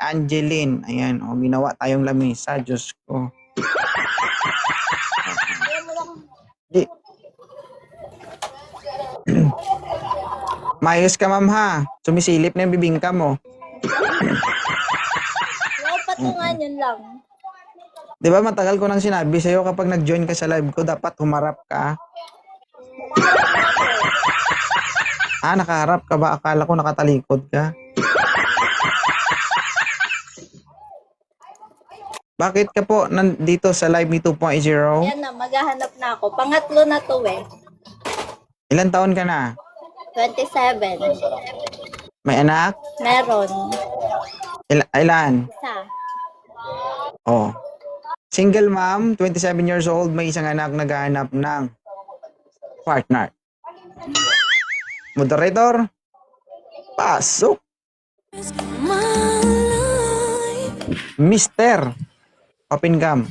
Angeline. Ayan, o, ginawa tayong lamesa. Diyos ko. Di. Mayos ka, ma'am, ha? Sumisilip na yung bibingka mo. Yung patungan yun lang. Di ba matagal ko nang sinabi sa'yo kapag nag-join ka sa live ko, dapat humarap ka. Ah, nakaharap ka ba? Akala ko nakatalikod ka. Bakit ka po nandito sa live ni 2.0? Yan na, maghahanap na ako. Pangatlo na to eh. Ilan taon ka na? 27. May anak? Meron. Ilan? Isa. Oh. Single mom, 27 years old, may isang anak, naghahanap ng partner. Moderator, pasok. Mister, open cam.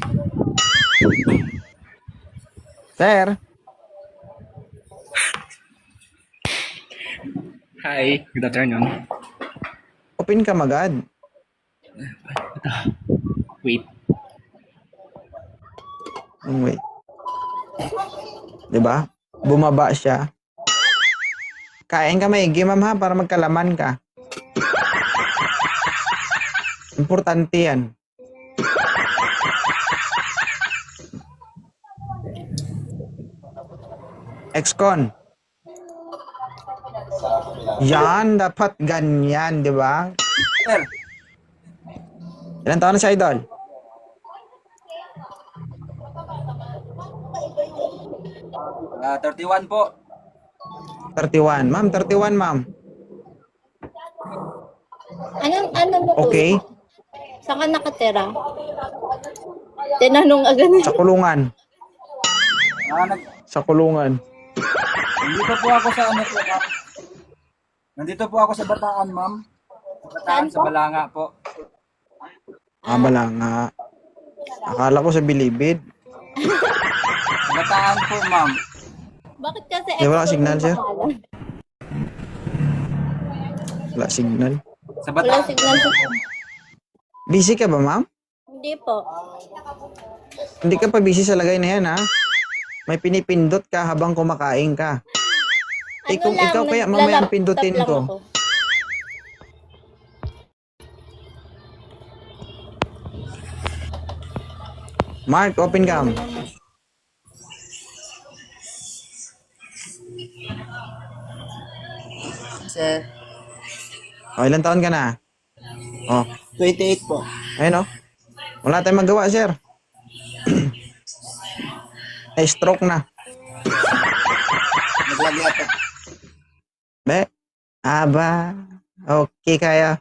Sir. Hi, good afternoon. Open cam agad. Wait. Wait. Diba? Bumaba siya. Kain ka maigi, ma'am, ha, para magkalaman ka. Importante yan. Ex-con. Yan, dapat ganyan, di ba? Ilan taon na si Idol? Ah, 31 po. 31. Ma'am, 31, ma'am. Ano mo to? Okay. Saan ka nakatira? Tinanong agad. Sa kulungan. Sa kulungan. Nandito po ako sa ano po, ma'am. Nandito po ako sa Bataan, ma'am. Bataan sa Balanga po. Ah, Balanga. Akala ko sa Bilibid. Sa Bataan po, ma'am. Bakit kasi Di wala ex-con signal, yung sir? pangalan? Wala signal. Sa Wala Bataan. signal sa Busy ka ba, ma'am? Hindi po. Hindi ka pa busy sa lagay na yan, ha? May pinipindot ka habang kumakain ka. Eh, kung ikaw kaya mamaya ang pindutin nagla-laptop ko. lang ako. Mark, open cam. Sir, O, ilan taon ka na? O, 28 po. ayun o. Wala tayong magawa, sir. Stroke na. Naglagay po. Be? Aba. Okay, kaya.